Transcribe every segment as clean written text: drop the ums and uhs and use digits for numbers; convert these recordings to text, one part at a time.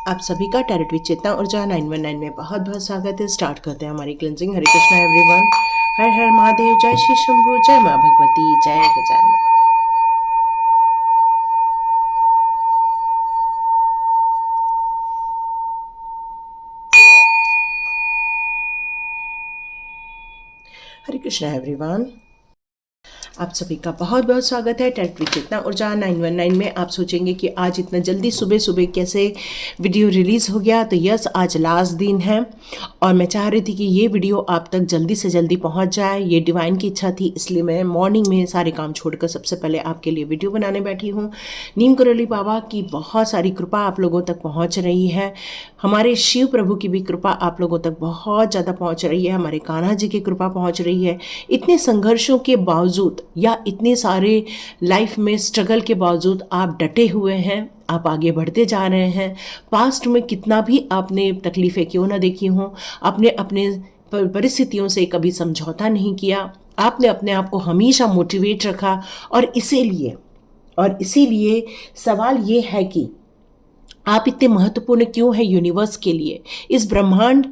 आप सभी का टैरोट विद चेतना ऊर्जा 919 में बहुत बहुत स्वागत है। स्टार्ट करते हैं हमारी क्लेंजिंग। हरे कृष्णा एवरीवन। हर हर महादेव। जय श्री शंभू। जय माँ भगवती। जय गजानन। हरे कृष्णा एवरीवन। आप सभी का बहुत बहुत स्वागत है टैरोट विद चेतना ऊर्जा 919 में। आप सोचेंगे कि आज इतना जल्दी सुबह सुबह कैसे वीडियो रिलीज़ हो गया, तो यस, आज लास्ट दिन है और मैं चाह रही थी कि ये वीडियो आप तक जल्दी से जल्दी पहुंच जाए। ये डिवाइन की इच्छा थी, इसलिए मैं मॉर्निंग में सारे काम छोड़कर सबसे पहले आपके लिए वीडियो बनाने बैठी हूँ। नीम करोली बाबा की बहुत सारी कृपा आप लोगों तक पहुँच रही है। हमारे शिव प्रभु की भी कृपा आप लोगों तक बहुत ज़्यादा पहुँच रही है। हमारे कान्हा जी की कृपा पहुँच रही है। इतने संघर्षों के बावजूद या इतने सारे लाइफ में स्ट्रगल के बावजूद आप डटे हुए हैं, आप आगे बढ़ते जा रहे हैं। पास्ट में कितना भी आपने तकलीफ़ें क्यों ना देखी हों, आपने अपने परिस्थितियों से कभी समझौता नहीं किया, आपने अपने आप को हमेशा मोटिवेट रखा। और इसीलिए सवाल ये है कि आप इतने महत्वपूर्ण क्यों हैं यूनिवर्स के लिए, इस ब्रह्मांड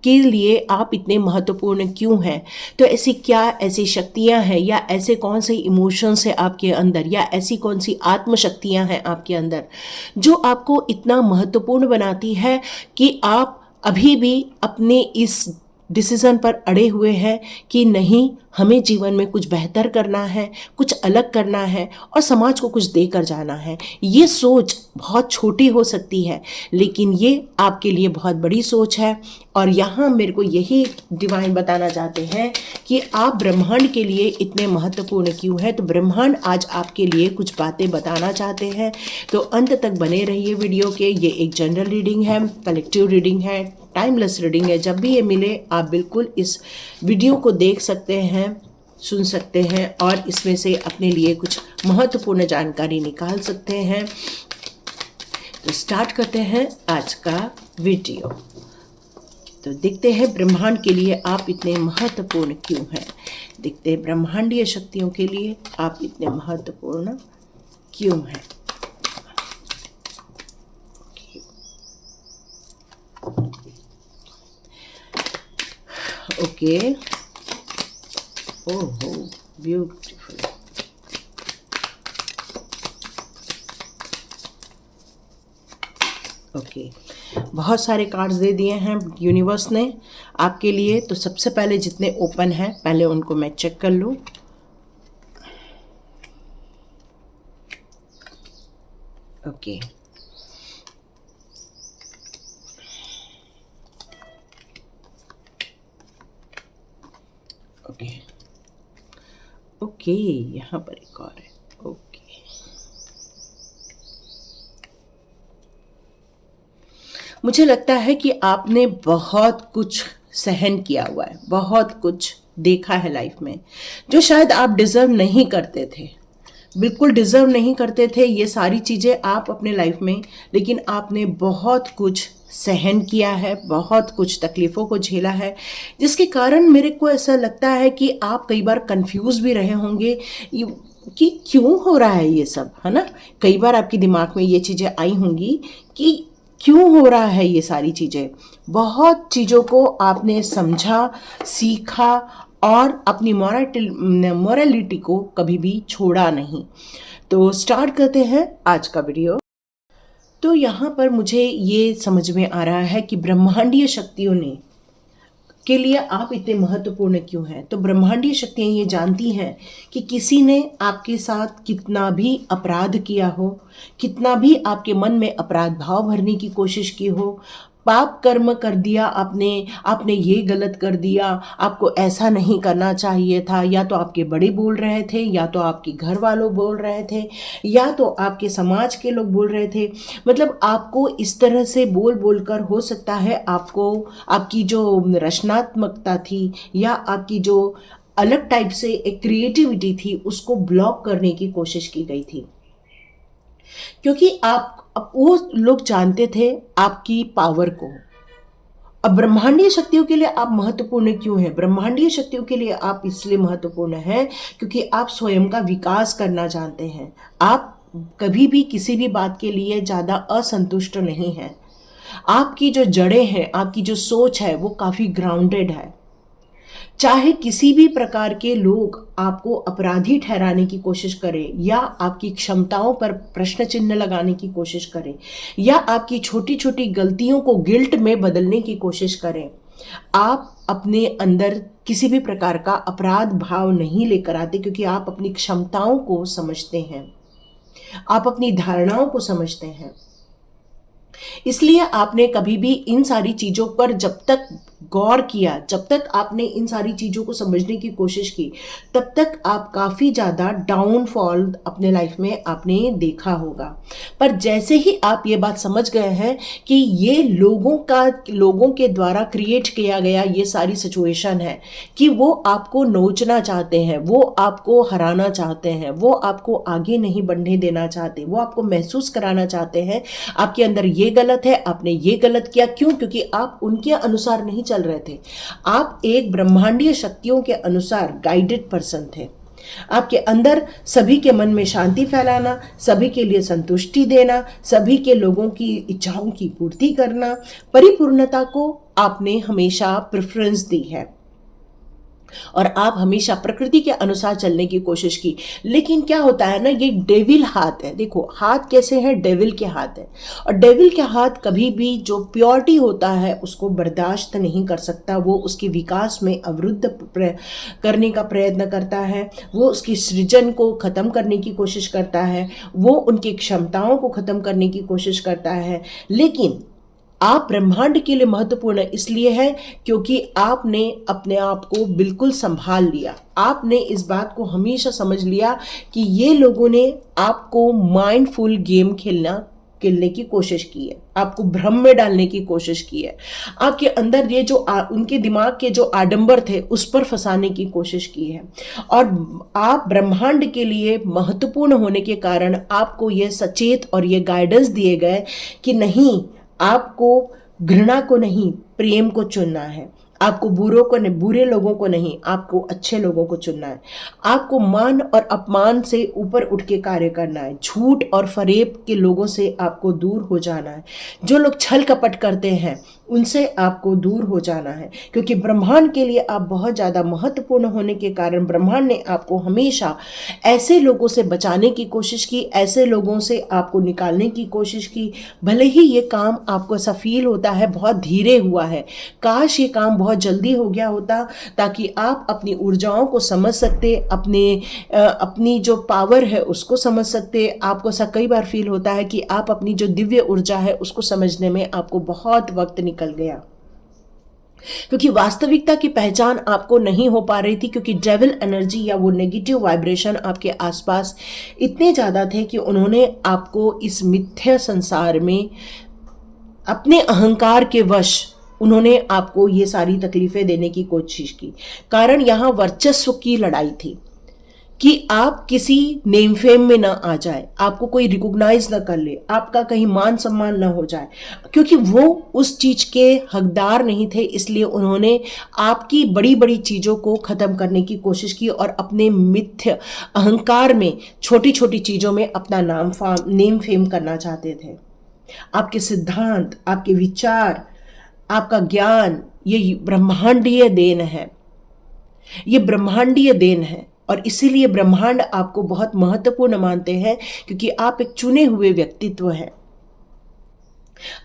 के लिए आप इतने महत्वपूर्ण क्यों हैं। तो ऐसी शक्तियां हैं या ऐसे कौन से इमोशंस हैं आपके अंदर, या ऐसी कौन सी आत्मशक्तियां हैं आपके अंदर जो आपको इतना महत्वपूर्ण बनाती है कि आप अभी भी अपने इस डिसीज़न पर अड़े हुए हैं कि नहीं, हमें जीवन में कुछ बेहतर करना है, कुछ अलग करना है और समाज को कुछ देकर जाना है। ये सोच बहुत छोटी हो सकती है, लेकिन ये आपके लिए बहुत बड़ी सोच है। और यहाँ मेरे को यही डिवाइन बताना चाहते हैं कि आप ब्रह्मांड के लिए इतने महत्वपूर्ण क्यों हैं। तो ब्रह्मांड आज आपके लिए कुछ बातें बताना चाहते हैं, तो अंत तक बने रहिए वीडियो के। ये एक जनरल रीडिंग है, कलेक्टिव रीडिंग है, टाइमलेस रीडिंग है। जब भी ये मिले आप बिल्कुल इस वीडियो को देख सकते हैं, सुन सकते हैं और इसमें से अपने लिए कुछ महत्वपूर्ण जानकारी निकाल सकते हैं। तो स्टार्ट करते हैं आज का वीडियो। तो देखते हैं ब्रह्मांड के लिए आप इतने महत्वपूर्ण क्यों हैं। देखते हैं ब्रह्मांडीय शक्तियों के लिए आप इतने महत्वपूर्ण क्यों हैं। ओके, ओहो ब्यूटीफुल। ओके, बहुत सारे कार्ड्स दे दिए हैं यूनिवर्स ने आपके लिए। तो सबसे पहले जितने ओपन हैं पहले उनको मैं चेक कर लूँ। ओके, ओके, ओके, यहाँ पर एक और है। ओके, मुझे लगता है कि आपने बहुत कुछ सहन किया हुआ है, बहुत कुछ देखा है लाइफ में जो शायद आप डिज़र्व नहीं करते थे, बिल्कुल डिज़र्व नहीं करते थे ये सारी चीज़ें आप अपने लाइफ में। लेकिन आपने बहुत कुछ सहन किया है, बहुत कुछ तकलीफ़ों को झेला है, जिसके कारण मेरे को ऐसा लगता है कि आप कई बार कंफ्यूज भी रहे होंगे कि क्यों हो रहा है ये सब, है ना। कई बार आपके दिमाग में ये चीज़ें आई होंगी कि क्यों हो रहा है ये सारी चीज़ें। बहुत चीज़ों को आपने समझा, सीखा और अपनी मोरालिटी को कभी भी छोड़ा नहीं। तो स्टार्ट करते हैं आज का वीडियो। तो यहाँ पर मुझे ये समझ में आ रहा है कि ब्रह्मांडीय शक्तियों ने के लिए आप इतने महत्वपूर्ण क्यों हैं। तो ब्रह्मांडीय शक्तियाँ ये जानती हैं कि किसी ने आपके साथ कितना भी अपराध किया हो, कितना भी आपके मन में अपराध भाव भरने की कोशिश की हो, पाप कर्म कर दिया आपने ये गलत कर दिया, आपको ऐसा नहीं करना चाहिए था, या तो आपके बड़े बोल रहे थे, या तो आपके घर वालों बोल रहे थे, या तो आपके समाज के लोग बोल रहे थे। मतलब आपको इस तरह से बोल बोल कर, हो सकता है आपको आपकी जो रचनात्मकता थी या आपकी जो अलग टाइप से एक क्रिएटिविटी थी उसको ब्लॉक करने की कोशिश की गई थी, क्योंकि अब वो लोग जानते थे आपकी पावर को। अब ब्रह्मांडीय शक्तियों के लिए आप महत्वपूर्ण क्यों हैं। ब्रह्मांडीय शक्तियों के लिए आप इसलिए महत्वपूर्ण हैं क्योंकि आप स्वयं का विकास करना जानते हैं। आप कभी भी किसी भी बात के लिए ज़्यादा असंतुष्ट नहीं हैं। आपकी जो जड़ें हैं, आपकी जो सोच है वो काफ़ी ग्राउंडेड है। चाहे किसी भी प्रकार के लोग आपको अपराधी ठहराने की कोशिश करें या आपकी क्षमताओं पर प्रश्न चिन्ह लगाने की कोशिश करें या आपकी छोटी छोटी गलतियों को गिल्ट में बदलने की कोशिश करें, आप अपने अंदर किसी भी प्रकार का अपराध भाव नहीं लेकर आते, क्योंकि आप अपनी क्षमताओं को समझते हैं, आप अपनी धारणाओं को समझते हैं। इसलिए आपने कभी भी इन सारी चीज़ों पर जब तक गौर किया, जब तक आपने इन सारी चीज़ों को समझने की कोशिश की, तब तक आप काफ़ी ज़्यादा डाउनफॉल अपने लाइफ में आपने देखा होगा। पर जैसे ही आप ये बात समझ गए हैं कि ये लोगों के द्वारा क्रिएट किया गया ये सारी सिचुएशन है, कि वो आपको नोचना चाहते हैं, वो आपको हराना चाहते हैं, वो आपको आगे नहीं बढ़ने देना चाहते, वो आपको महसूस कराना चाहते हैं आपके अंदर ये गलत है, आपने ये गलत किया। क्यों? क्योंकि आप उनके अनुसार नहीं चल रहे थे, आप एक ब्रह्मांडीय शक्तियों के अनुसार गाइडेड पर्सन थे। आपके अंदर सभी के मन में शांति फैलाना, सभी के लिए संतुष्टि देना, सभी के लोगों की इच्छाओं की पूर्ति करना, परिपूर्णता को आपने हमेशा प्रेफरेंस दी है और आप हमेशा प्रकृति के अनुसार चलने की कोशिश की। लेकिन क्या होता है ना, ये डेविल हाथ है। देखो हाथ कैसे है, डेविल के हाथ है, और डेविल के हाथ कभी भी जो प्योरिटी होता है उसको बर्दाश्त नहीं कर सकता। वो उसके विकास में अवरुद्ध करने का प्रयत्न करता है, वो उसकी सृजन को ख़त्म करने की कोशिश करता है, वो उनकी क्षमताओं को ख़त्म करने की कोशिश करता है। लेकिन आप ब्रह्मांड के लिए महत्वपूर्ण इसलिए है क्योंकि आपने अपने आप को बिल्कुल संभाल लिया। आपने इस बात को हमेशा समझ लिया कि ये लोगों ने आपको माइंडफुल गेम खेलने की कोशिश की है, आपको भ्रम में डालने की कोशिश की है, आपके अंदर ये जो उनके दिमाग के जो आडंबर थे उस पर फंसाने की कोशिश की है। और आप ब्रह्मांड के लिए महत्वपूर्ण होने के कारण आपको ये सचेत और ये गाइडेंस दिए गए कि नहीं, आपको घृणा को नहीं, प्रेम को चुनना है। आपको बुरे लोगों को नहीं, आपको अच्छे लोगों को चुनना है। आपको मान और अपमान से ऊपर उठ के कार्य करना है। झूठ और फरेब के लोगों से आपको दूर हो जाना है। जो लोग छल कपट करते हैं उनसे आपको दूर हो जाना है, क्योंकि ब्रह्मांड के लिए आप बहुत ज़्यादा महत्वपूर्ण होने के कारण ब्रह्मांड ने आपको हमेशा ऐसे लोगों से बचाने की कोशिश की, ऐसे लोगों से आपको निकालने की कोशिश की। भले ही ये काम आपको ऐसा फील होता है बहुत धीरे हुआ है, काश ये काम बहुत जल्दी हो गया होता, ताकि आप अपनी ऊर्जाओं को समझ सकते, अपनी जो पावर है उसको समझ सकते। आपको ऐसा कई बार फील होता है कि आप अपनी जो दिव्य ऊर्जा है उसको समझने में आपको बहुत वक्त निकल गया, क्योंकि वास्तविकता की पहचान आपको नहीं हो पा रही थी, क्योंकि डेविल एनर्जी या वो नेगेटिव वाइब्रेशन आपके आसपास इतने ज़्यादा थे कि उन्होंने आपको इस मिथ्या संसार में अपने अहंकार के वश उन्होंने आपको ये सारी तकलीफ़ें देने की कोशिश की। कारण यहाँ वर्चस्व की लड़ाई थी कि आप किसी नेम फेम में ना आ जाए, आपको कोई रिकॉग्नाइज ना कर ले, आपका कहीं मान सम्मान ना हो जाए, क्योंकि वो उस चीज़ के हकदार नहीं थे। इसलिए उन्होंने आपकी बड़ी बड़ी चीज़ों को ख़त्म करने की कोशिश की और अपने मिथ्य अहंकार में छोटी छोटी चीज़ों में अपना नेम फेम करना चाहते थे। आपके सिद्धांत, आपके विचार, आपका ज्ञान, ये ब्रह्मांडीय देन है, ये ब्रह्मांडीय देन है। और इसीलिए ब्रह्मांड आपको बहुत महत्वपूर्ण मानते हैं, क्योंकि आप एक चुने हुए व्यक्तित्व हैं।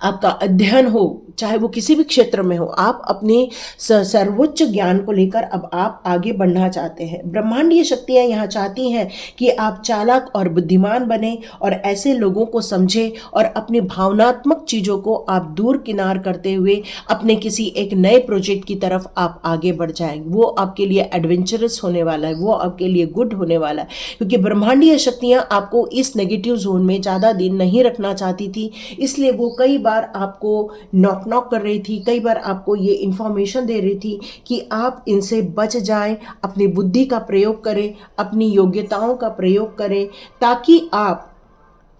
आपका अध्ययन हो, चाहे वो किसी भी क्षेत्र में हो, आप अपने सर्वोच्च ज्ञान को लेकर अब आप आगे बढ़ना चाहते हैं। ब्रह्मांडीय शक्तियाँ यहाँ चाहती हैं कि आप चालाक और बुद्धिमान बने और ऐसे लोगों को समझें और अपनी भावनात्मक चीज़ों को आप दूर किनार करते हुए अपने किसी एक नए प्रोजेक्ट की तरफ आप आगे बढ़ जाएंगे। वो आपके लिए एडवेंचरस होने वाला है, वो आपके लिए गुड होने वाला है, क्योंकि ब्रह्मांडीय शक्तियाँ आपको इस नेगेटिव जोन में ज़्यादा दिन नहीं रखना चाहती थी। इसलिए वो कई बार आपको नॉक कर रही थी, कई बार आपको ये इन्फॉर्मेशन दे रही थी कि आप इनसे बच जाएं, अपनी बुद्धि का प्रयोग करें, अपनी योग्यताओं का प्रयोग करें, ताकि आप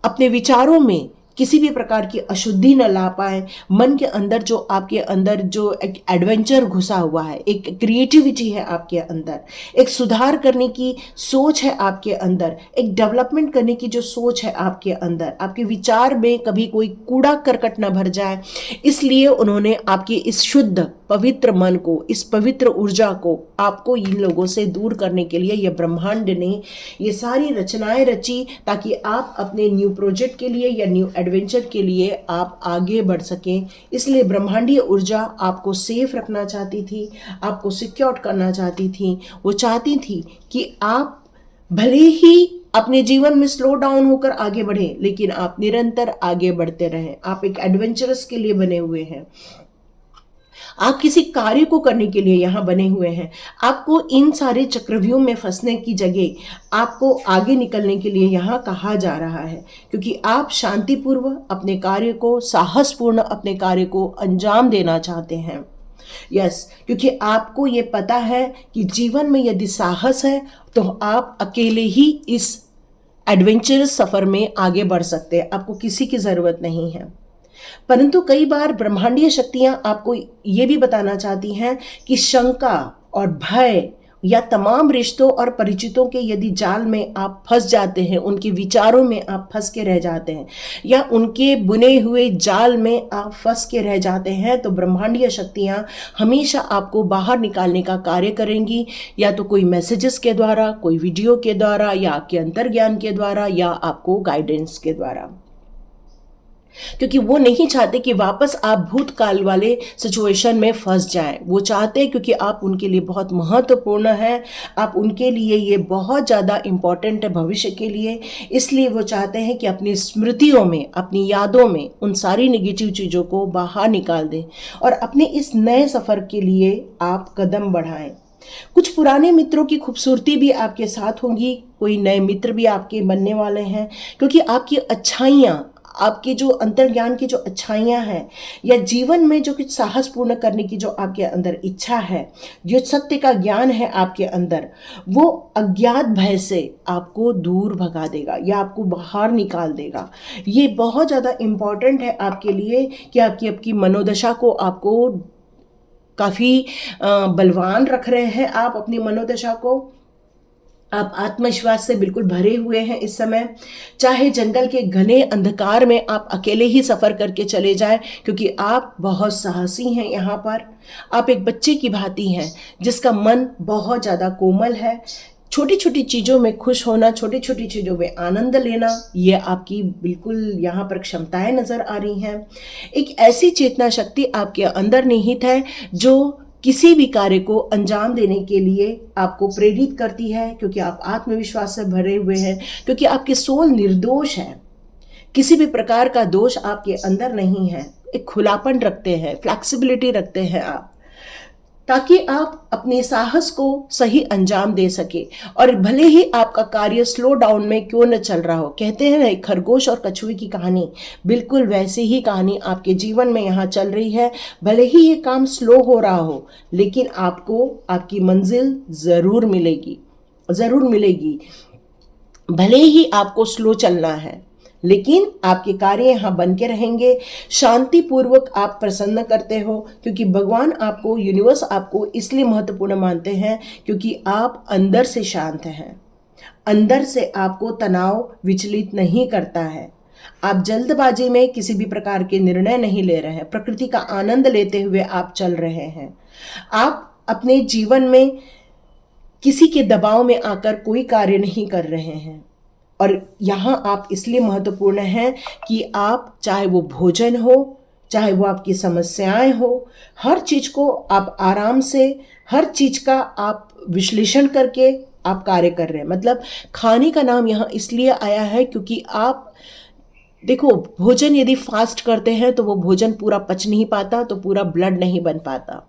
अपने विचारों में किसी भी प्रकार की अशुद्धि न ला पाए। मन के अंदर जो आपके अंदर जो एक एडवेंचर घुसा हुआ है, एक क्रिएटिविटी है आपके अंदर, एक सुधार करने की सोच है आपके अंदर, एक डेवलपमेंट करने की जो सोच है आपके अंदर, आपके विचार में कभी कोई कूड़ा करकट न भर जाए, इसलिए उन्होंने आपके इस शुद्ध पवित्र मन को, इस पवित्र ऊर्जा को आपको इन लोगों से दूर करने के लिए ये ब्रह्मांड ने ये सारी रचनाएं रची, ताकि आप अपने न्यू प्रोजेक्ट के लिए या न्यू एडवेंचर के लिए आप आगे बढ़ सकें। इसलिए ब्रह्मांडीय ऊर्जा आपको सेफ रखना चाहती थी, आपको सिक्योर करना चाहती थी। वो चाहती थी कि आप भले ही अपने जीवन में स्लो डाउन होकर आगे बढ़ें, लेकिन आप निरंतर आगे बढ़ते रहें। आप एक एडवेंचरस के लिए बने हुए हैं, आप किसी कार्य को करने के लिए यहाँ बने हुए हैं। आपको इन सारे चक्रव्यूह में फंसने की जगह आपको आगे निकलने के लिए यहाँ कहा जा रहा है, क्योंकि आप शांतिपूर्व अपने कार्य को, साहसपूर्ण अपने कार्य को अंजाम देना चाहते हैं। यस, क्योंकि आपको ये पता है कि जीवन में यदि साहस है तो आप अकेले ही इस एडवेंचरस सफर में आगे बढ़ सकते हैं, आपको किसी की जरूरत नहीं है। परंतु कई बार ब्रह्मांडीय शक्तियां आपको ये भी बताना चाहती हैं कि शंका और भय या तमाम रिश्तों और परिचितों के यदि जाल में आप फंस जाते हैं, उनके विचारों में आप फंस के रह जाते हैं, या उनके बुने हुए जाल में आप फंस के रह जाते हैं, तो ब्रह्मांडीय शक्तियां हमेशा आपको बाहर निकालने का कार्य करेंगी, या तो कोई मैसेजेस के द्वारा, कोई वीडियो के द्वारा, या आपके अंतर्ज्ञान के द्वारा, या आपको गाइडेंस के द्वारा। क्योंकि वो नहीं चाहते कि वापस आप भूतकाल वाले सिचुएशन में फंस जाएं। वो चाहते हैं, क्योंकि आप उनके लिए बहुत महत्वपूर्ण हैं, आप उनके लिए ये बहुत ज़्यादा इम्पॉर्टेंट है भविष्य के लिए। इसलिए वो चाहते हैं कि अपनी स्मृतियों में, अपनी यादों में उन सारी नेगेटिव चीज़ों को बाहर निकाल दें और अपने इस नए सफ़र के लिए आप कदम बढ़ाएं। कुछ पुराने मित्रों की खूबसूरती भी आपके साथ होंगी, कोई नए मित्र भी आपके बनने वाले हैं, क्योंकि आपकी अच्छाइयाँ, आपके जो अंतर्ज्ञान की जो अच्छाइयाँ हैं, या जीवन में जो कुछ साहसपूर्ण करने की जो आपके अंदर इच्छा है, जो सत्य का ज्ञान है आपके अंदर, वो अज्ञात भय से आपको दूर भगा देगा या आपको बाहर निकाल देगा। ये बहुत ज़्यादा इम्पॉर्टेंट है आपके लिए कि आपकी मनोदशा को आपको काफ़ी बलवान रख रहे हैं। आप अपनी मनोदशा को, आप आत्मविश्वास से बिल्कुल भरे हुए हैं इस समय। चाहे जंगल के घने अंधकार में आप अकेले ही सफ़र करके चले जाएं, क्योंकि आप बहुत साहसी हैं। यहाँ पर आप एक बच्चे की भांति हैं जिसका मन बहुत ज़्यादा कोमल है। छोटी छोटी चीज़ों में खुश होना, छोटी छोटी चीज़ों में आनंद लेना, ये आपकी बिल्कुल यहाँ पर क्षमताएं नज़र आ रही हैं। एक ऐसी चेतना शक्ति आपके अंदर निहित है जो किसी भी कार्य को अंजाम देने के लिए आपको प्रेरित करती है, क्योंकि आप आत्मविश्वास से भरे हुए हैं, क्योंकि आपकी सोल निर्दोष है, किसी भी प्रकार का दोष आपके अंदर नहीं है। एक खुलापन रखते हैं, फ्लैक्सिबिलिटी रखते हैं आप, ताकि आप अपने साहस को सही अंजाम दे सके। और भले ही आपका कार्य स्लो डाउन में क्यों न चल रहा हो, कहते हैं ना खरगोश और कछुए की कहानी, बिल्कुल वैसी ही कहानी आपके जीवन में यहाँ चल रही है। भले ही ये काम स्लो हो रहा हो, लेकिन आपको आपकी मंजिल ज़रूर मिलेगी, ज़रूर मिलेगी। भले ही आपको स्लो चलना है, लेकिन आपके कार्य यहाँ बन के रहेंगे। शांतिपूर्वक आप प्रसन्न करते हो, क्योंकि भगवान आपको, यूनिवर्स आपको इसलिए महत्वपूर्ण मानते हैं क्योंकि आप अंदर से शांत हैं। अंदर से आपको तनाव विचलित नहीं करता है। आप जल्दबाजी में किसी भी प्रकार के निर्णय नहीं ले रहे हैं, प्रकृति का आनंद लेते हुए आप चल रहे हैं। आप अपने जीवन में किसी के दबाव में आकर कोई कार्य नहीं कर रहे हैं। और यहाँ आप इसलिए महत्वपूर्ण हैं कि आप, चाहे वो भोजन हो, चाहे वो आपकी समस्याएं हो, हर चीज़ को आप आराम से, हर चीज़ का आप विश्लेषण करके आप कार्य कर रहे हैं। मतलब खाने का नाम यहाँ इसलिए आया है क्योंकि आप देखो, भोजन यदि फास्ट करते हैं तो वो भोजन पूरा पच नहीं पाता, तो पूरा ब्लड नहीं बन पाता।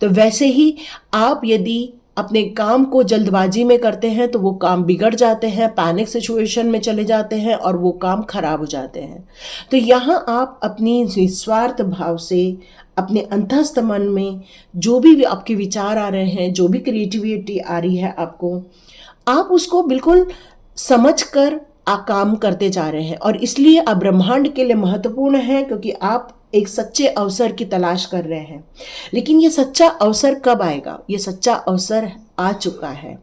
तो वैसे ही आप यदि अपने काम को जल्दबाजी में करते हैं तो वो काम बिगड़ जाते हैं, पैनिक सिचुएशन में चले जाते हैं और वो काम खराब हो जाते हैं। तो यहाँ आप अपनी निस्वार्थ भाव से, अपने अंतस्थ मन में जो भी आपके विचार आ रहे हैं, जो भी क्रिएटिविटी आ रही है आपको, आप उसको बिल्कुल समझ कर काम करते जा रहे हैं। और इसलिए आप ब्रह्मांड के लिए महत्वपूर्ण हैं, क्योंकि आप एक सच्चे अवसर की तलाश कर रहे हैं। लेकिन ये सच्चा अवसर कब आएगा? ये सच्चा अवसर आ चुका है।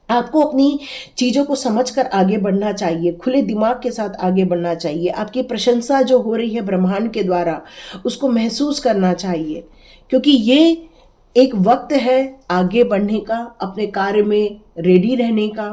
आपको अपनी चीज़ों को समझकर आगे बढ़ना चाहिए, खुले दिमाग के साथ आगे बढ़ना चाहिए। आपकी प्रशंसा जो हो रही है ब्रह्मांड के द्वारा, उसको महसूस करना चाहिए, क्योंकि ये एक वक्त है आगे बढ़ने का, अपने कार्य में रेडी रहने का।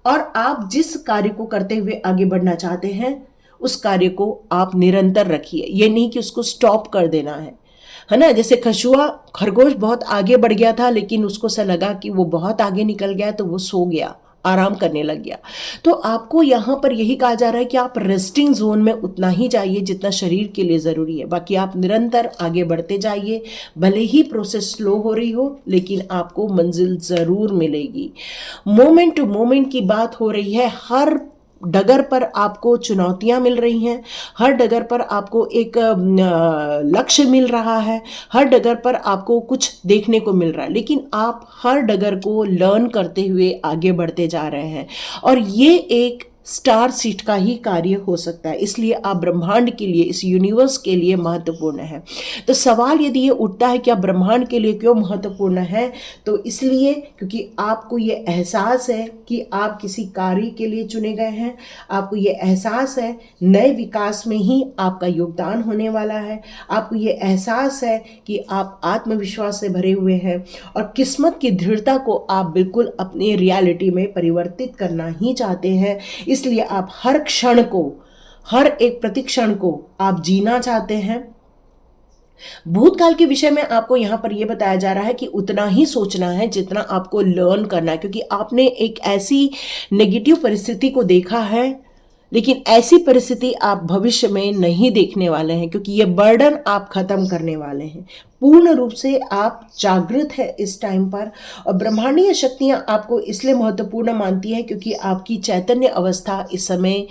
और आप जिस कार्य को करते हुए आगे बढ़ना चाहते हैं, उस कार्य को आप निरंतर रखिए। ये नहीं कि उसको स्टॉप कर देना है ना। जैसे खरगोश बहुत आगे बढ़ गया था, लेकिन उसको सा लगा कि वो बहुत आगे निकल गया, तो वो सो गया, आराम करने लग गया। तो आपको यहाँ पर यही कहा जा रहा है कि आप रेस्टिंग जोन में उतना ही जाइए जितना शरीर के लिए ज़रूरी है। बाकी आप निरंतर आगे बढ़ते जाइए, भले ही प्रोसेस स्लो हो रही हो, लेकिन आपको मंजिल ज़रूर मिलेगी। मोमेंट टू मोमेंट की बात हो रही है। हर डगर पर आपको चुनौतियां मिल रही हैं, हर डगर पर आपको एक लक्ष्य मिल रहा है, हर डगर पर आपको कुछ देखने को मिल रहा है, लेकिन आप हर डगर को लर्न करते हुए आगे बढ़ते जा रहे हैं। और ये एक स्टार सीट का ही कार्य हो सकता है। इसलिए आप ब्रह्मांड के लिए, इस यूनिवर्स के लिए महत्वपूर्ण है। तो सवाल यदि ये उठता है कि आप ब्रह्मांड के लिए क्यों महत्वपूर्ण है, तो इसलिए क्योंकि आपको ये एहसास है कि आप किसी कार्य के लिए चुने गए हैं। आपको ये एहसास है नए विकास में ही आपका योगदान होने वाला है। आपको ये एहसास है कि आप आत्मविश्वास से भरे हुए हैं और किस्मत की दृढ़ता को आप बिल्कुल अपनी रियलिटी में परिवर्तित करना ही चाहते हैं। इसलिए आप हर क्षण को, हर एक प्रतिक्षण को आप जीना चाहते हैं। भूतकाल के विषय में आपको यहां पर यह बताया जा रहा है कि उतना ही सोचना है जितना आपको लर्न करना है, क्योंकि आपने एक ऐसी नेगेटिव परिस्थिति को देखा है, लेकिन ऐसी परिस्थिति आप भविष्य में नहीं देखने वाले हैं, क्योंकि ये बर्डन आप खत्म करने वाले हैं। पूर्ण रूप से आप जागृत है इस टाइम पर। और ब्रह्मांडीय शक्तियां आपको इसलिए महत्वपूर्ण मानती है क्योंकि आपकी चैतन्य अवस्था इस समय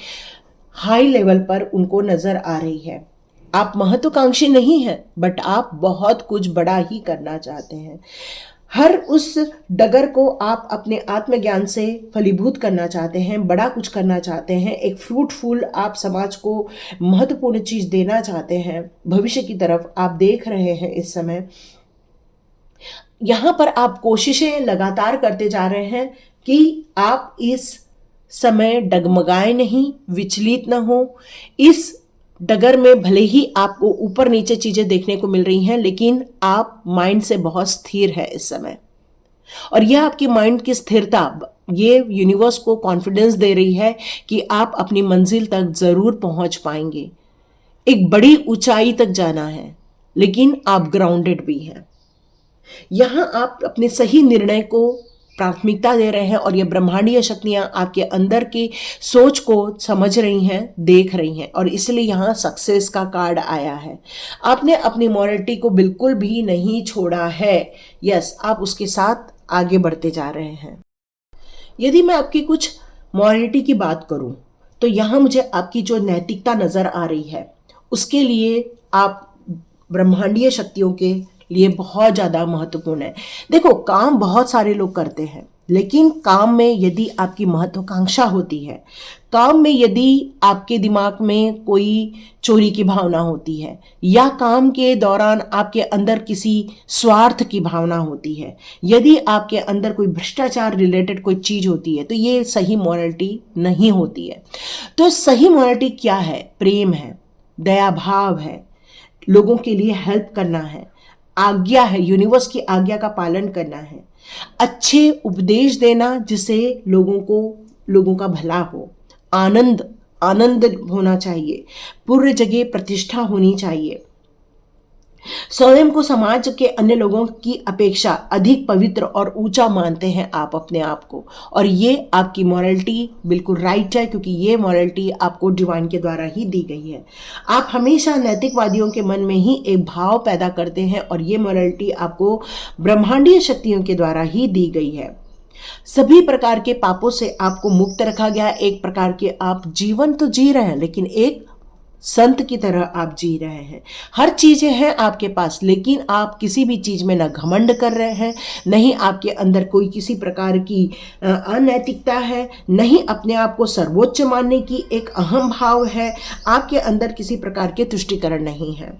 हाई लेवल पर उनको नजर आ रही है। आप महत्वाकांक्षी नहीं हैं, बट आप बहुत कुछ बड़ा ही करना चाहते हैं। हर उस डगर को आप अपने आत्मज्ञान से फलीभूत करना चाहते हैं, बड़ा कुछ करना चाहते हैं। एक फ्रूटफुल आप समाज को महत्वपूर्ण चीज देना चाहते हैं। भविष्य की तरफ आप देख रहे हैं इस समय। यहां पर आप कोशिशें लगातार करते जा रहे हैं कि आप इस समय डगमगाए नहीं, विचलित न हो। इस डगर में भले ही आपको ऊपर नीचे चीजें देखने को मिल रही हैं, लेकिन आप माइंड से बहुत स्थिर है इस समय। और यह आपकी माइंड की स्थिरता, ये यूनिवर्स को कॉन्फिडेंस दे रही है कि आप अपनी मंजिल तक जरूर पहुंच पाएंगे। एक बड़ी ऊंचाई तक जाना है, लेकिन आप ग्राउंडेड भी हैं। यहां आप अपने सही निर्णय को प्राथमिकता दे रहे हैं और ये ब्रह्मांडीय शक्तियां आपके अंदर की सोच को समझ रही हैं, देख रही हैं, और इसलिए यहाँ सक्सेस का कार्ड आया है। आपने अपनी मॉरलिटी को बिल्कुल भी नहीं छोड़ा है। यस, आप उसके साथ आगे बढ़ते जा रहे हैं। यदि मैं आपकी कुछ मॉरलिटी की बात करूं, तो यहाँ मुझे आपकी जो नैतिकता नजर आ रही है, उसके लिए आप ब्रह्मांडीय शक्तियों के लिए बहुत ज़्यादा महत्वपूर्ण है। देखो, काम बहुत सारे लोग करते हैं, लेकिन काम में यदि आपकी महत्वाकांक्षा होती है, काम में यदि आपके दिमाग में कोई चोरी की भावना होती है, या काम के दौरान आपके अंदर किसी स्वार्थ की भावना होती है, यदि आपके अंदर कोई भ्रष्टाचार रिलेटेड कोई चीज़ होती है, तो ये सही मॉरलिटी नहीं होती है। तो सही मॉरलिटी क्या है? प्रेम है, दया भाव है, लोगों के लिए हेल्प करना है, आज्ञा है, यूनिवर्स की आज्ञा का पालन करना है, अच्छे उपदेश देना जिससे लोगों का भला हो, आनंद होना चाहिए, पूर्ण जगह प्रतिष्ठा होनी चाहिए, स्वयं को समाज के अन्य लोगों की अपेक्षा अधिक पवित्र और ऊंचा मानते हैं आप अपने आप को। और ये आपकी मॉरलिटी बिल्कुल राइट है, क्योंकि ये मॉरलिटी आपको डिवाइन के द्वारा ही दी गई है। आप हमेशा नैतिकवादियों के मन में ही एक भाव पैदा करते हैं, और ये मॉरलिटी आपको ब्रह्मांडीय शक्तियों के द्वारा ही दी गई है। सभी प्रकार के पापों से आपको मुक्त रखा गया। एक प्रकार के आप जीवन तो जी रहे हैं, लेकिन एक संत की तरह आप जी रहे हैं। हर चीज़ें हैं आपके पास, लेकिन आप किसी भी चीज़ में न घमंड कर रहे हैं, नहीं आपके अंदर कोई किसी प्रकार की अनैतिकता है, नहीं अपने आप को सर्वोच्च मानने की एक अहम भाव है, आपके अंदर किसी प्रकार के तुष्टिकरण नहीं है।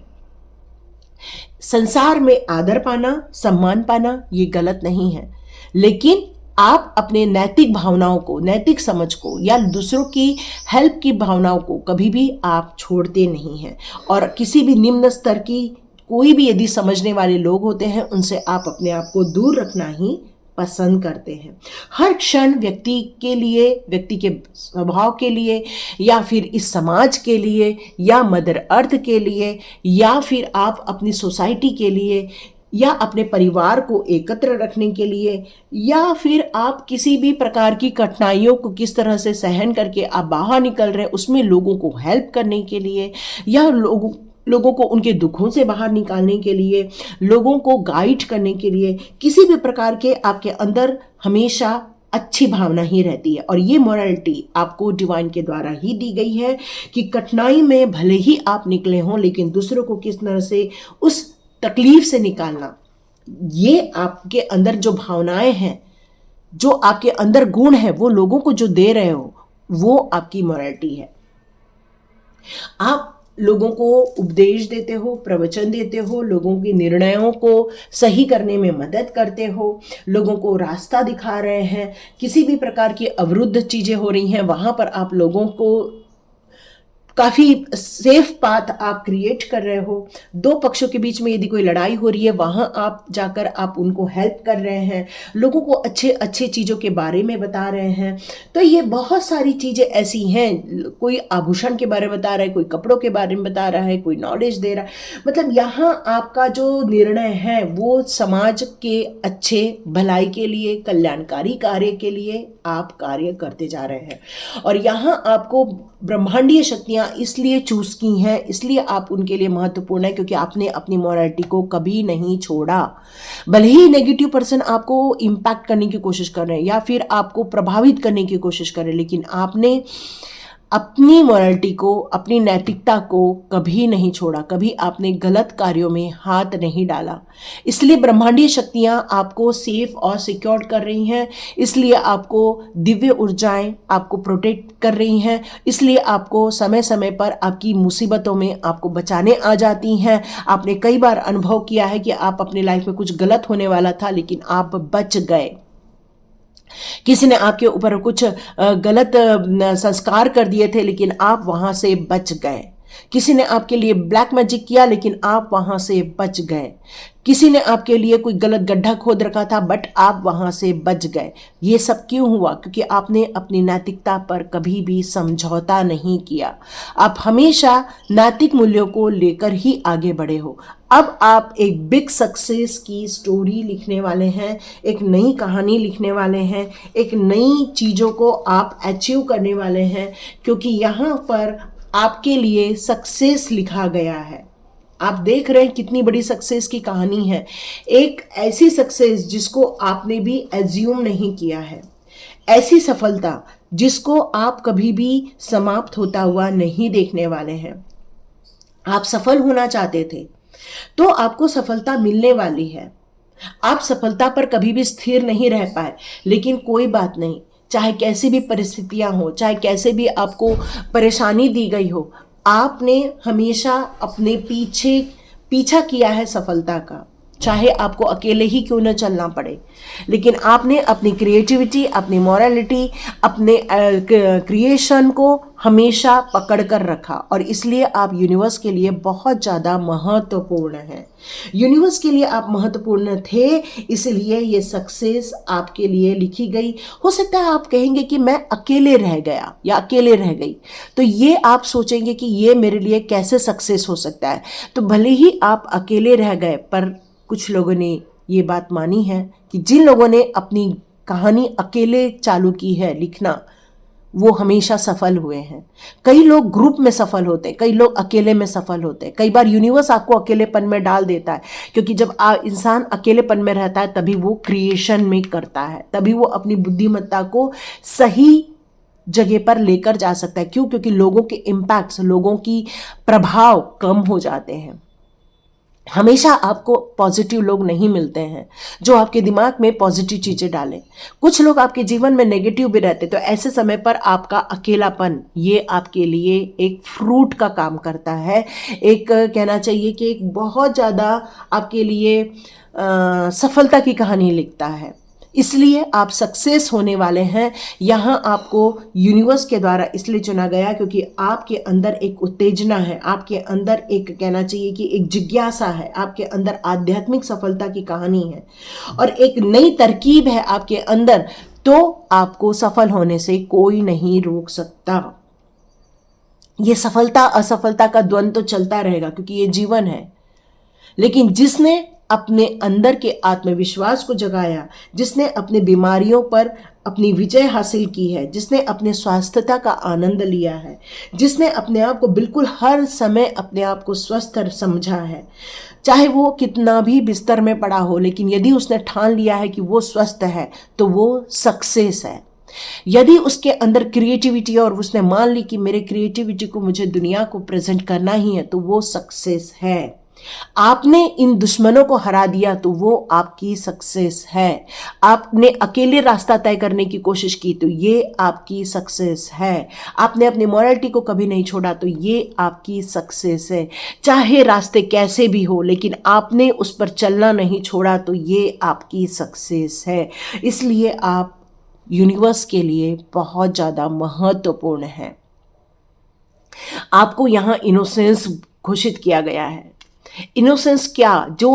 संसार में आदर पाना, सम्मान पाना ये गलत नहीं है, लेकिन आप अपने नैतिक भावनाओं को, नैतिक समझ को या दूसरों की हेल्प की भावनाओं को कभी भी आप छोड़ते नहीं हैं। और किसी भी निम्न स्तर की कोई भी यदि समझने वाले लोग होते हैं, उनसे आप अपने आप को दूर रखना ही पसंद करते हैं। हर क्षण व्यक्ति के लिए, व्यक्ति के स्वभाव के लिए, या फिर इस समाज के लिए, या मदर अर्थ के लिए, या फिर आप अपनी सोसाइटी के लिए, या अपने परिवार को एकत्र रखने के लिए, या फिर आप किसी भी प्रकार की कठिनाइयों को किस तरह से सहन करके आप बाहर निकल रहे हैं उसमें लोगों को हेल्प करने के लिए, या लोगों को उनके दुखों से बाहर निकालने के लिए, लोगों को गाइड करने के लिए, किसी भी प्रकार के आपके अंदर हमेशा अच्छी भावना ही रहती है। और ये मोरालिटी आपको डिवाइन के द्वारा ही दी गई है कि कठिनाई में भले ही आप निकले हों, लेकिन दूसरों को किस तरह से उस तकलीफ से निकालना, ये आपके अंदर जो भावनाएं हैं, जो आपके अंदर गुण है, वो लोगों को जो दे रहे हो, वो आपकी मोरालिटी है। आप लोगों को उपदेश देते हो, प्रवचन देते हो, लोगों के निर्णयों को सही करने में मदद करते हो, लोगों को रास्ता दिखा रहे हैं। किसी भी प्रकार की अवरुद्ध चीज़ें हो रही हैं, वहाँ पर आप लोगों को काफ़ी सेफ पाथ आप क्रिएट कर रहे हो। दो पक्षों के बीच में यदि कोई लड़ाई हो रही है, वहाँ आप जाकर आप उनको हेल्प कर रहे हैं, लोगों को अच्छे अच्छे चीज़ों के बारे में बता रहे हैं। तो ये बहुत सारी चीज़ें ऐसी हैं, कोई आभूषण के बारे में बता रहा है, कोई कपड़ों के बारे में बता रहा है, कोई नॉलेज दे रहा है। मतलब यहाँ आपका जो निर्णय है वो समाज के अच्छे भलाई के लिए, कल्याणकारी कार्य के लिए आप कार्य करते जा रहे हैं। और यहाँ आपको ब्रह्मांडीय शक्तियाँ इसलिए चूज की हैं, इसलिए आप उनके लिए महत्वपूर्ण है, क्योंकि आपने अपनी मोरालिटी को कभी नहीं छोड़ा। भले ही नेगेटिव पर्सन आपको इम्पैक्ट करने की कोशिश कर रहे हैं या फिर आपको प्रभावित करने की कोशिश कर रहे हैं, लेकिन आपने अपनी मोरालिटी को, अपनी नैतिकता को कभी नहीं छोड़ा, कभी आपने गलत कार्यों में हाथ नहीं डाला। इसलिए ब्रह्मांडीय शक्तियाँ आपको सेफ और सिक्योर कर रही हैं, इसलिए आपको दिव्य ऊर्जाएं आपको प्रोटेक्ट कर रही हैं, इसलिए आपको समय समय पर आपकी मुसीबतों में आपको बचाने आ जाती हैं। आपने कई बार अनुभव किया है कि आप अपनी लाइफ में कुछ गलत होने वाला था, लेकिन आप बच गए। किसी ने आपके ऊपर कुछ गलत संस्कार कर दिए थे, लेकिन आप वहां से बच गए। किसी ने आपके लिए ब्लैक मैजिक किया, लेकिन आप वहां से बच गए। किसी ने आपके लिए कोई गलत गड्ढा खोद रखा था, बट आप वहां से बच गए। ये सब क्यों हुआ? क्योंकि आपने अपनी नैतिकता पर कभी भी समझौता नहीं किया। आप हमेशा नैतिक मूल्यों को लेकर ही आगे बढ़े हो। अब आप एक बिग सक्सेस की स्टोरी लिखने वाले हैं, एक नई कहानी लिखने वाले हैं, एक नई चीज़ों को आप अचीव करने वाले हैं, क्योंकि यहाँ पर आपके लिए सक्सेस लिखा गया है। आप देख रहे हैं कितनी बड़ी सक्सेस की कहानी है, एक ऐसी सक्सेस जिसको आपने भी एज्यूम नहीं किया है, ऐसी सफलता जिसको आप कभी भी समाप्त होता हुआ नहीं देखने वाले हैं। आप सफल होना चाहते थे तो आपको सफलता मिलने वाली है। आप सफलता पर कभी भी स्थिर नहीं रह पाए, लेकिन कोई बात नहीं, चाहे कैसी भी परिस्थितियां हो, चाहे कैसे भी आपको परेशानी दी गई हो, आपने हमेशा अपने पीछा किया है सफलता का, चाहे आपको अकेले ही क्यों न चलना पड़े। लेकिन आपने अपनी क्रिएटिविटी, अपनी मोरालिटी, अपने क्रिएशन को हमेशा पकड़ कर रखा, और इसलिए आप यूनिवर्स के लिए बहुत ज़्यादा महत्वपूर्ण हैं। यूनिवर्स के लिए आप महत्वपूर्ण थे, इसलिए ये सक्सेस आपके लिए लिखी गई। हो सकता है आप कहेंगे कि मैं अकेले रह गया या अकेले रह गई, तो ये आप सोचेंगे कि ये मेरे लिए कैसे सक्सेस हो सकता है। तो भले ही आप अकेले रह गए, पर कुछ लोगों ने ये बात मानी है कि जिन लोगों ने अपनी कहानी अकेले चालू की है लिखना, वो हमेशा सफल हुए हैं। कई लोग ग्रुप में सफल होते हैं, कई लोग अकेले में सफल होते हैं। कई बार यूनिवर्स आपको अकेलेपन में डाल देता है, क्योंकि जब इंसान अकेलेपन में रहता है तभी वो क्रिएशन में करता है, तभी वो अपनी बुद्धिमत्ता को सही जगह पर लेकर जा सकता है। क्यों? क्योंकि लोगों के इम्पैक्ट्स, लोगों की प्रभाव कम हो जाते हैं। हमेशा आपको पॉजिटिव लोग नहीं मिलते हैं जो आपके दिमाग में पॉजिटिव चीजें डालें। कुछ लोग आपके जीवन में नेगेटिव भी रहते, तो ऐसे समय पर आपका अकेलापन ये आपके लिए एक फ्रूट का काम करता है। एक कहना चाहिए कि एक बहुत ज़्यादा आपके लिए सफलता की कहानी लिखता है। इसलिए आप सक्सेस होने वाले हैं। यहाँ आपको यूनिवर्स के द्वारा इसलिए चुना गया क्योंकि आपके अंदर एक उत्तेजना है, आपके अंदर एक कहना चाहिए कि एक जिज्ञासा है, आपके अंदर आध्यात्मिक सफलता की कहानी है और एक नई तरकीब है आपके अंदर। तो आपको सफल होने से कोई नहीं रोक सकता। ये सफलता असफलता का द्वंद तो चलता रहेगा क्योंकि ये जीवन है। लेकिन जिसने अपने अंदर के आत्मविश्वास को जगाया, जिसने अपने बीमारियों पर अपनी विजय हासिल की है, जिसने अपने स्वास्थ्यता का आनंद लिया है, जिसने अपने आप को बिल्कुल हर समय अपने आप को स्वस्थ समझा है, चाहे वो कितना भी बिस्तर में पड़ा हो, लेकिन यदि उसने ठान लिया है कि वो स्वस्थ है तो वो सक्सेस है। यदि उसके अंदर क्रिएटिविटी और उसने मान ली कि मेरे क्रिएटिविटी को मुझे दुनिया को प्रेजेंट करना ही है, तो वो सक्सेस है। आपने इन दुश्मनों को हरा दिया तो वो आपकी सक्सेस है। आपने अकेले रास्ता तय करने की कोशिश की तो ये आपकी सक्सेस है। आपने अपनी मॉरलिटी को कभी नहीं छोड़ा तो ये आपकी सक्सेस है। चाहे रास्ते कैसे भी हो, लेकिन आपने उस पर चलना नहीं छोड़ा तो ये आपकी सक्सेस है। इसलिए आप यूनिवर्स के लिए बहुत ज़्यादा महत्वपूर्ण है। आपको यहाँ इनोसेंस घोषित किया गया है। इनोसेंस क्या? जो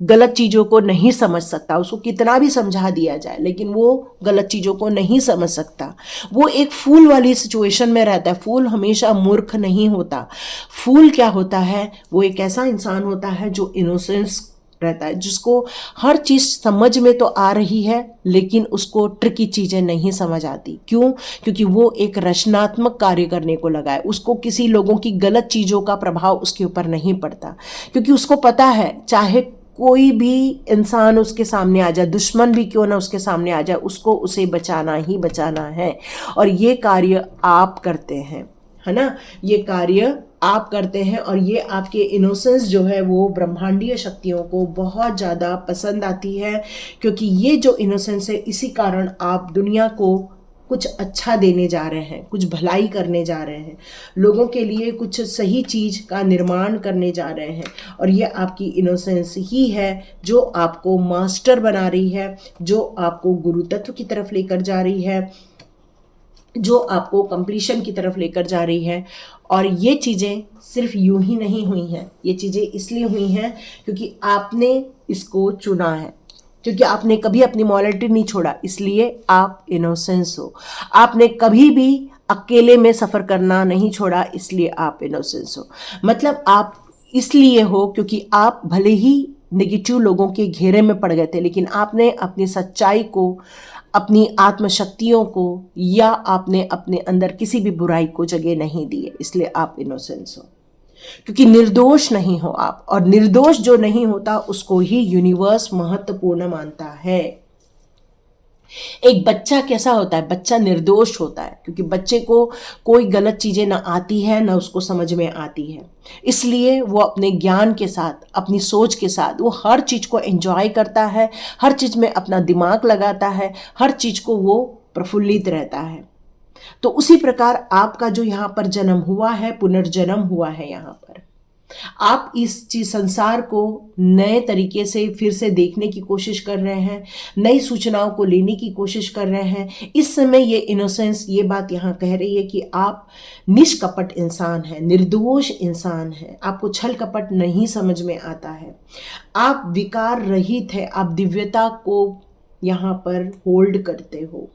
गलत चीज़ों को नहीं समझ सकता, उसको कितना भी समझा दिया जाए लेकिन वो गलत चीज़ों को नहीं समझ सकता। वो एक फूल वाली सिचुएशन में रहता है। फूल हमेशा मूर्ख नहीं होता। फूल क्या होता है? वो एक ऐसा इंसान होता है जो इनोसेंस रहता है, जिसको हर चीज़ समझ में तो आ रही है लेकिन उसको ट्रिकी चीज़ें नहीं समझ आती। क्यों? क्योंकि वो एक रचनात्मक कार्य करने को लगा है। उसको किसी लोगों की गलत चीज़ों का प्रभाव उसके ऊपर नहीं पड़ता, क्योंकि उसको पता है चाहे कोई भी इंसान उसके सामने आ जाए, दुश्मन भी क्यों ना उसके सामने आ जाए, उसको उसे बचाना ही बचाना है। और ये कार्य आप करते हैं, है ना? ये कार्य आप करते हैं और ये आपके इनोसेंस जो है वो ब्रह्मांडीय शक्तियों को बहुत ज़्यादा पसंद आती है, क्योंकि ये जो इनोसेंस है इसी कारण आप दुनिया को कुछ अच्छा देने जा रहे हैं, कुछ भलाई करने जा रहे हैं, लोगों के लिए कुछ सही चीज़ का निर्माण करने जा रहे हैं। और ये आपकी इनोसेंस ही है जो आपको मास्टर बना रही है, जो आपको गुरु तत्व की तरफ लेकर जा रही है, जो आपको कंप्लीशन की तरफ लेकर जा रही है। और ये चीज़ें सिर्फ यूं ही नहीं हुई हैं, ये चीज़ें इसलिए हुई हैं क्योंकि आपने इसको चुना है, क्योंकि आपने कभी अपनी मॉरलिटी नहीं छोड़ा, इसलिए आप इनोसेंस हो। आपने कभी भी अकेले में सफ़र करना नहीं छोड़ा, इसलिए आप इनोसेंस हो। मतलब आप इसलिए हो क्योंकि आप भले ही नेगेटिव लोगों के घेरे में पड़ गए थे, लेकिन आपने अपनी सच्चाई को, अपनी आत्मशक्तियों को, या आपने अपने अंदर किसी भी बुराई को जगह नहीं दी है, इसलिए आप इनोसेंस हो। क्योंकि निर्दोष नहीं हो आप, और निर्दोष जो नहीं होता उसको ही यूनिवर्स महत्वपूर्ण मानता है। एक बच्चा कैसा होता है? बच्चा निर्दोष होता है क्योंकि बच्चे को कोई गलत चीज़ें ना आती है ना उसको समझ में आती है, इसलिए वो अपने ज्ञान के साथ, अपनी सोच के साथ वो हर चीज़ को एंजॉय करता है, हर चीज़ में अपना दिमाग लगाता है, हर चीज़ को वो प्रफुल्लित रहता है। तो उसी प्रकार आपका जो यहाँ पर जन्म हुआ है, पुनर्जन्म हुआ है यहाँ पर, आप इस चीज संसार को नए तरीके से फिर से देखने की कोशिश कर रहे हैं, नई सूचनाओं को लेने की कोशिश कर रहे हैं। इस समय ये इनोसेंस ये बात यहाँ कह रही है कि आप निष्कपट इंसान हैं, निर्दोष इंसान हैं, आपको छल कपट नहीं समझ में आता है, आप विकार रहित है, आप दिव्यता को यहाँ पर होल्ड करते हो।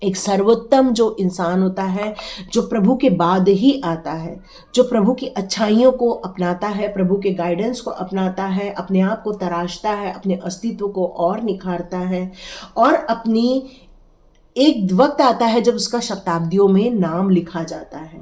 एक सर्वोत्तम जो इंसान होता है, जो प्रभु के बाद ही आता है, जो प्रभु की अच्छाइयों को अपनाता है, प्रभु के गाइडेंस को अपनाता है, अपने आप को तराशता है, अपने अस्तित्व को और निखारता है, और अपनी एक वक्त आता है जब उसका शताब्दियों में नाम लिखा जाता है।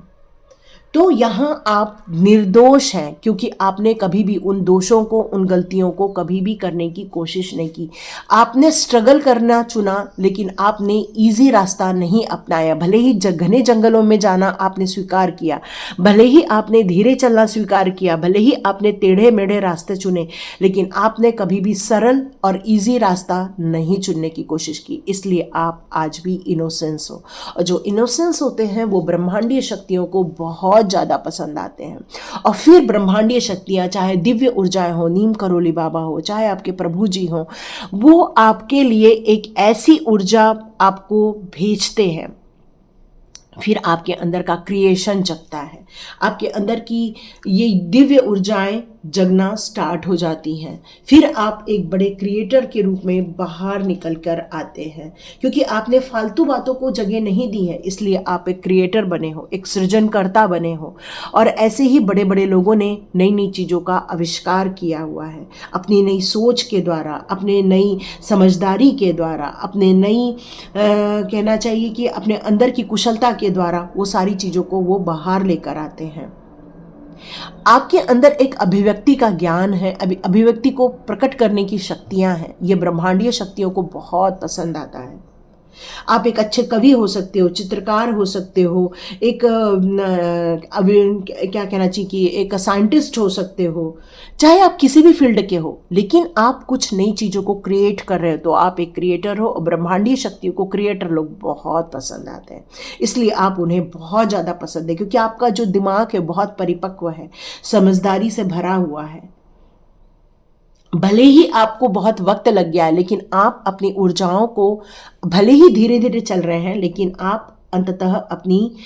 तो यहाँ आप निर्दोष हैं, क्योंकि आपने कभी भी उन दोषों को, उन गलतियों को कभी भी करने की कोशिश नहीं की। आपने स्ट्रगल करना चुना, लेकिन आपने इजी रास्ता नहीं अपनाया। भले ही घने जंगलों में जाना आपने स्वीकार किया, भले ही आपने धीरे चलना स्वीकार किया, भले ही आपने टेढ़े मेढ़े रास्ते चुने, लेकिन आपने कभी भी सरल और इजी रास्ता नहीं चुनने की कोशिश की। इसलिए आप आज भी इनोसेंस हो, और जो इनोसेंस होते हैं वो ब्रह्मांडीय शक्तियों को बहुत ज़्यादा पसंद आते हैं। और फिर ब्रह्मांडीय शक्तियाँ, चाहे दिव्य ऊर्जाएं हो, नीम करोली बाबा हो, चाहे आपके प्रभु जी हो, वो आपके लिए एक ऐसी ऊर्जा आपको भेजते हैं। फिर आपके अंदर का क्रिएशन जगता है, आपके अंदर की ये दिव्य ऊर्जाएं जगना स्टार्ट हो जाती हैं। फिर आप एक बड़े क्रिएटर के रूप में बाहर निकल कर आते हैं, क्योंकि आपने फालतू बातों को जगह नहीं दी है, इसलिए आप एक क्रिएटर बने हो, एक सृजनकर्ता बने हो। और ऐसे ही बड़े बड़े लोगों ने नई नई चीज़ों का आविष्कार किया हुआ है, अपनी नई सोच के द्वारा, अपने नई समझदारी के द्वारा, अपने नई कहना चाहिए कि अपने अंदर की कुशलता के द्वारा वो सारी चीज़ों को वो बाहर लेकर आते हैं। आपके अंदर एक अभिव्यक्ति का ज्ञान है, अभिव्यक्ति को प्रकट करने की शक्तियां हैं। ये ब्रह्मांडीय शक्तियों को बहुत पसंद आता है। आप एक अच्छे कवि हो सकते हो, चित्रकार हो सकते हो, एक क्या कहना चाहिए कि एक साइंटिस्ट हो सकते हो, चाहे आप किसी भी फील्ड के हो, लेकिन आप कुछ नई चीज़ों को क्रिएट कर रहे हो तो आप एक क्रिएटर हो। और ब्रह्मांडीय शक्तियों को क्रिएटर लोग बहुत पसंद आते हैं, इसलिए आप उन्हें बहुत ज़्यादा पसंद है, क्योंकि आपका जो दिमाग है बहुत परिपक्व है, समझदारी से भरा हुआ है। भले ही आपको बहुत वक्त लग गया है, लेकिन आप अपनी ऊर्जाओं को, भले ही धीरे धीरे चल रहे हैं, लेकिन आप अंततः अपनी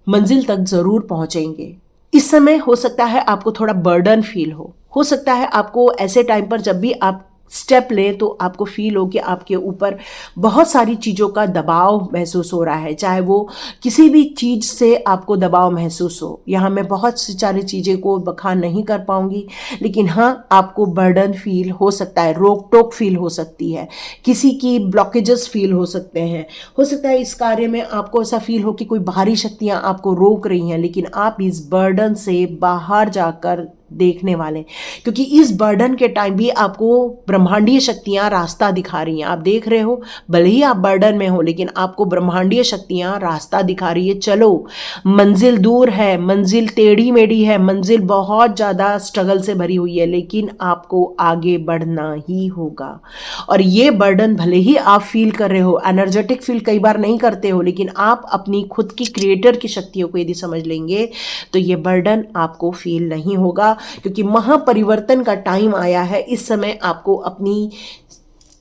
मंजिल तक ज़रूर पहुंचेंगे। इस समय हो सकता है आपको थोड़ा बर्डन फील हो सकता है आपको ऐसे टाइम पर जब भी आप स्टेप लें तो आपको फील हो कि आपके ऊपर बहुत सारी चीज़ों का दबाव महसूस हो रहा है, चाहे वो किसी भी चीज़ से आपको दबाव महसूस हो। यहाँ मैं बहुत सारी चीज़ें को बखान नहीं कर पाऊँगी, लेकिन हाँ, आपको बर्डन फील हो सकता है, रोक टोक फील हो सकती है, किसी की ब्लॉकेजेस फील हो सकते हैं। हो सकता है इस कार्य में आपको ऐसा फील हो कि कोई बाहरी शक्तियाँ आपको रोक रही हैं, लेकिन आप इस बर्डन से बाहर जाकर देखने वाले, क्योंकि इस बर्डन के टाइम भी आपको ब्रह्मांडीय शक्तियां रास्ता दिखा रही हैं। आप देख रहे हो, भले ही आप बर्डन में हो, लेकिन आपको ब्रह्मांडीय शक्तियां रास्ता दिखा रही है। चलो, मंजिल दूर है, मंजिल टेढ़ी मेढ़ी है, मंजिल बहुत ज़्यादा स्ट्रगल से भरी हुई है, लेकिन आपको आगे बढ़ना ही होगा। और ये बर्डन भले ही आप फील कर रहे हो, एनर्जेटिक फील कई बार नहीं करते हो, लेकिन आप अपनी खुद की क्रिएटर की शक्तियों को यदि समझ लेंगे तो ये बर्डन आपको फील नहीं होगा, क्योंकि महापरिवर्तन का टाइम आया है। इस समय आपको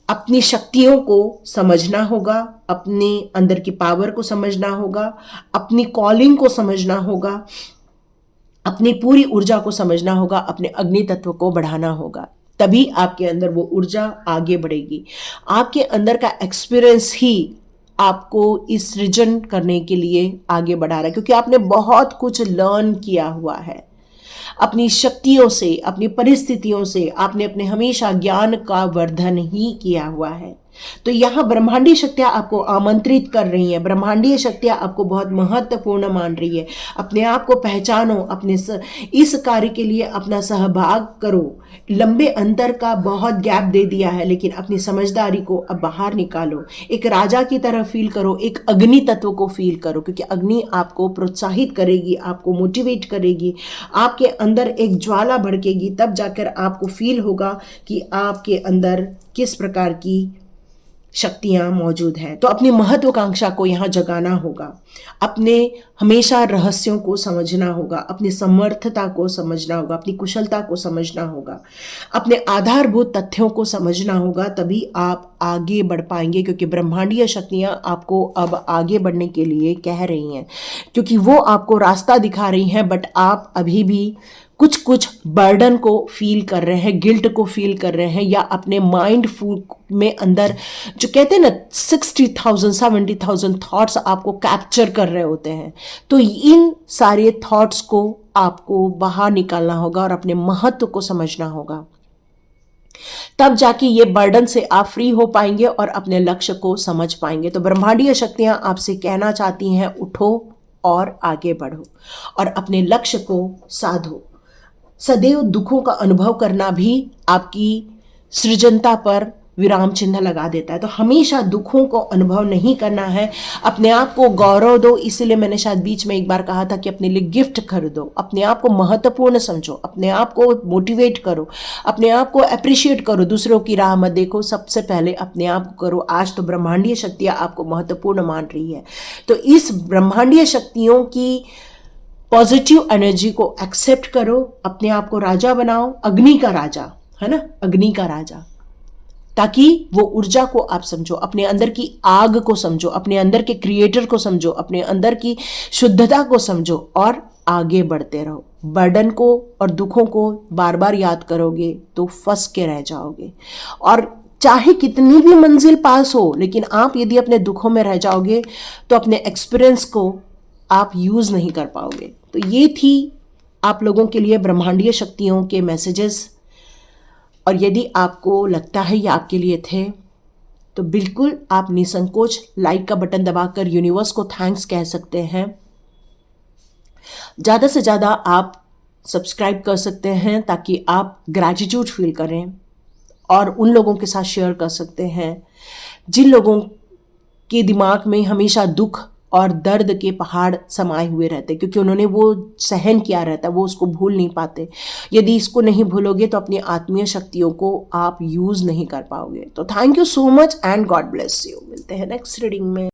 अपनी शक्तियों को समझना होगा, अपने अंदर की पावर को समझना होगा, अपनी कॉलिंग को समझना होगा, अपनी पूरी ऊर्जा को समझना होगा, अपने अग्नि तत्व को बढ़ाना होगा। तभी आपके अंदर वो ऊर्जा आगे बढ़ेगी। आपके अंदर का एक्सपीरियंस ही आपको इस सृजन करने के लिए आगे बढ़ा रहा है, क्योंकि आपने बहुत कुछ लर्न किया हुआ है अपनी शक्तियों से, अपनी परिस्थितियों से। आपने अपने हमेशा ज्ञान का वर्धन ही किया हुआ है। तो यहाँ ब्रह्मांडीय शक्तियाँ आपको आमंत्रित कर रही हैं, ब्रह्मांडीय शक्तियाँ आपको बहुत महत्वपूर्ण मान रही है। अपने आप को पहचानो, अपने इस कार्य के लिए अपना सहभाग करो। लंबे अंतर का बहुत गैप दे दिया है, लेकिन अपनी समझदारी को अब बाहर निकालो। एक राजा की तरह फील करो, एक अग्नि तत्व को फील करो, क्योंकि अग्नि आपको प्रोत्साहित करेगी, आपको मोटिवेट करेगी, आपके अंदर एक ज्वाला भड़केगी। तब जाकर आपको फील होगा कि आपके अंदर किस प्रकार की शक्तियां मौजूद हैं। तो अपनी महत्वाकांक्षा को यहाँ जगाना होगा, अपने हमेशा रहस्यों को समझना होगा, अपनी समर्थता को समझना होगा, अपनी कुशलता को समझना होगा, अपने आधारभूत तथ्यों को समझना होगा। तभी आप आगे बढ़ पाएंगे, क्योंकि ब्रह्मांडीय शक्तियां आपको अब आगे बढ़ने के लिए कह रही हैं, क्योंकि वो आपको रास्ता दिखा रही हैं। बट आप अभी भी कुछ बर्डन को फील कर रहे हैं, गिल्ट को फील कर रहे हैं, या अपने माइंड में अंदर जो कहते हैं ना 60,000 70,000 थॉट्स आपको कैप्चर कर रहे होते हैं। तो इन सारे थॉट्स को आपको बाहर निकालना होगा और अपने महत्व को समझना होगा। तब जाके ये बर्डन से आप फ्री हो पाएंगे और अपने लक्ष्य को समझ पाएंगे। तो ब्रह्मांडीय शक्तियां आपसे कहना चाहती हैं, उठो और आगे बढ़ो और अपने लक्ष्य को साधो। सदैव दुखों का अनुभव करना भी आपकी सृजनता पर विराम चिन्ह लगा देता है। तो हमेशा दुखों को अनुभव नहीं करना है, अपने आप को गौरव दो। इसीलिए मैंने शायद बीच में एक बार कहा था कि अपने लिए गिफ्ट खरीदो, अपने आप को महत्वपूर्ण समझो, अपने आप को मोटिवेट करो, अपने आप को अप्रिशिएट करो, दूसरों की राह मत देखो, सबसे पहले अपने आप को करो। आज तो ब्रह्मांडीय शक्तियाँ आपको महत्वपूर्ण मान रही है, तो इस ब्रह्मांडीय शक्तियों की पॉजिटिव एनर्जी को एक्सेप्ट करो, अपने आप को राजा बनाओ, अग्नि का राजा, है ना, अग्नि का राजा, ताकि वो ऊर्जा को आप समझो, अपने अंदर की आग को समझो, अपने अंदर के क्रिएटर को समझो, अपने अंदर की शुद्धता को समझो और आगे बढ़ते रहो। बर्डन को और दुखों को बार बार याद करोगे तो फंस के रह जाओगे, और चाहे कितनी भी मंजिल पास हो, लेकिन आप यदि अपने दुखों में रह जाओगे तो अपने एक्सपीरियंस को आप यूज़ नहीं कर पाओगे। तो ये थी आप लोगों के लिए ब्रह्मांडीय शक्तियों के मैसेजेस, और यदि आपको लगता है ये आपके लिए थे तो बिल्कुल आप निसंकोच लाइक का बटन दबाकर यूनिवर्स को थैंक्स कह सकते हैं। ज़्यादा से ज़्यादा आप सब्सक्राइब कर सकते हैं ताकि आप ग्रैटिट्यूड फील करें और उन लोगों के साथ शेयर कर सकते हैं जिन लोगों के दिमाग में हमेशा दुख और दर्द के पहाड़ समाये हुए रहते, क्योंकि उन्होंने वो सहन किया रहता है, वो उसको भूल नहीं पाते। यदि इसको नहीं भूलोगे तो अपनी आत्मीय शक्तियों को आप यूज़ नहीं कर पाओगे। तो thank you so much and God bless you. मिलते हैं नेक्स्ट रीडिंग में।